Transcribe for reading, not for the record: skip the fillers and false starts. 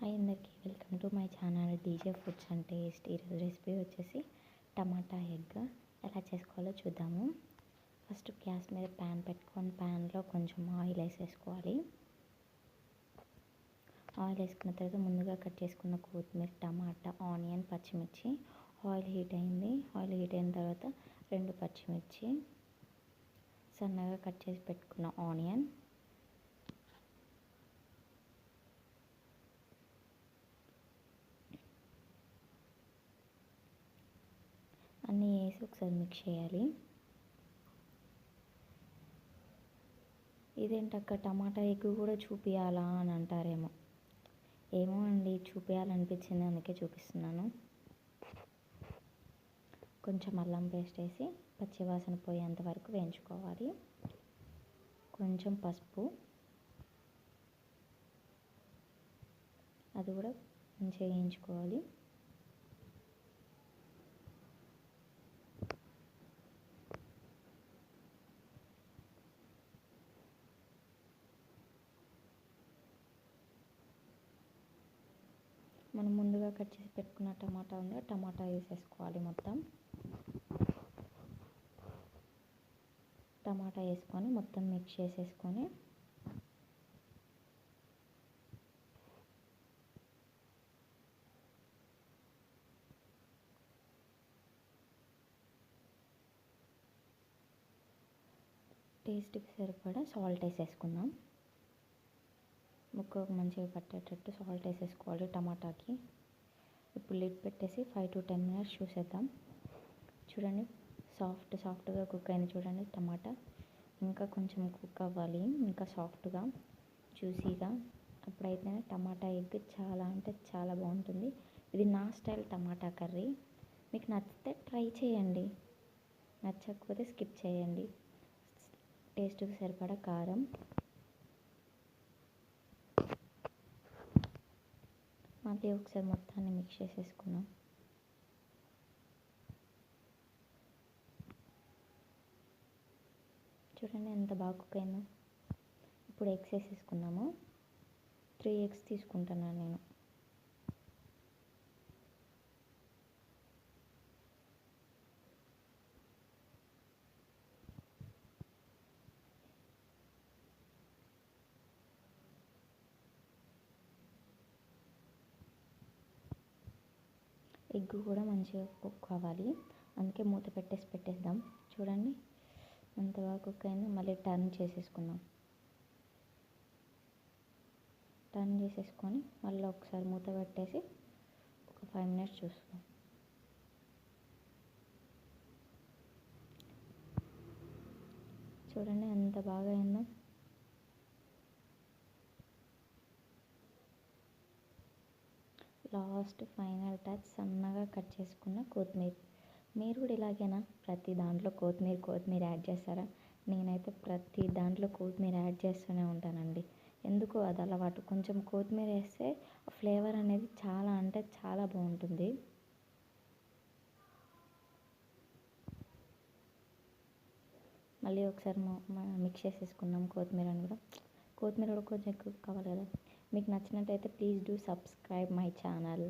Hi అందరికీ, welcome to my channel DJ foods and taste. ఈరోజు recipe వచ్చేసి tomato egg ఎలా చేసుకోవాలో చూద్దాము. ఫస్ట్ గ్యాస్ మీద ప్యాన్ పెట్టుకొని ప్యాన్లో కొంచెం ఆయిల్ వేసేసుకోవాలి. ఆయిల్ వేసుకున్న తర్వాత ముందుగా కట్ చేసుకున్న కొత్తిమీర, టమాటా, ఆనియన్, పచ్చిమిర్చి. ఆయిల్ హీట్ అయింది. ఆయిల్ హీట్ అయిన తర్వాత 2 పచ్చిమిర్చి, సన్నగా కట్ చేసి పెట్టుకున్న ఆనియన్, అన్నీ వేసి ఒకసారి మిక్స్ చేయాలి. ఇదేంటక్క టమాటా ఎగ్ కూడా చూపించాలా అని అంటారేమో. ఏమో అండి, చూపించాలనిపించింది అందుకే చూపిస్తున్నాను. కొంచెం అల్లం పేస్ట్ వేసి పచ్చివాసన పోయేంత వరకు వేయించుకోవాలి. కొంచెం పసుపు, అది కూడా మంచిగా వేయించుకోవాలి. మనం ముందుగా కట్ చేసి పెట్టుకున్న టమాటా ఉంది, టమాటా వేసేసుకోవాలి. టమాటా వేసుకొని మొత్తం మిక్స్ చేసేసుకొని టేస్ట్కి సరిపడా సాల్ట్ వేసేసుకుందాం. ముక్కకు మంచిగా పట్టేటట్టు సాల్ట్ వేసేసుకోవాలి టమాటాకి. ఇప్పుడు లిడ్ పెట్టేసి 5 to 10 minutes చూసేద్దాం. చూడండి, సాఫ్ట్గా కుక్ అయింది. చూడండి, టమాటా ఇంకా కొంచెం కుక్ అవ్వాలి, ఇంకా సాఫ్ట్గా జ్యూసీగా. అప్పుడైతేనే టమాటా ఎగ్ చాలా అంటే చాలా బాగుంటుంది. ఇది నా స్టైల్ టమాటా కర్రీ. మీకు నచ్చితే ట్రై చేయండి, నచ్చకపోతే స్కిప్ చేయండి. టేస్ట్కి సరిపడా కారం, మళ్ళీ ఒకసారి మొత్తాన్ని మిక్స్ చేసేసుకున్నాం. చూడండి ఎంత బాగా కుక్ అయిందో. ఇప్పుడు ఎగ్స్ వేసేసుకున్నాము. 3 eggs తీసుకుంటున్నాను నేను. ఎగ్ కూడా మంచిగా కుక్ అవ్వాలి, అందుకే మూత పెట్టేద్దాం. చూడండి ఎంత బాగా కుక్ అయిందో. మళ్ళీ టర్న్ చేసేసుకుందాం. టర్న్ చేసేసుకొని మళ్ళీ ఒకసారి మూత పెట్టేసి ఒక 5 minutes చూస్తాం. చూడండి ఎంత బాగా అయిందో. లాస్ట్ ఫైనల్ టచ్ సన్నగా కట్ చేసుకున్న కొత్తిమీర. మీరు కూడా ఇలాగేనా ప్రతి దాంట్లో కొత్తిమీర యాడ్ చేస్తారా? నేనైతే ప్రతి దాంట్లో కొత్తిమీర యాడ్ చేస్తూనే ఉంటానండి. ఎందుకో అది అలవాటు. కొంచెం కొత్తిమీర వేస్తే ఫ్లేవర్ అనేది చాలా అంటే చాలా బాగుంటుంది. మళ్ళీ ఒకసారి మిక్స్ చేసేసుకున్నాం కొత్తిమీర కూడా కొంచెం ఎక్కువ కావాలి కదా. మీకు నచ్చినట్టయితే please do subscribe my channel.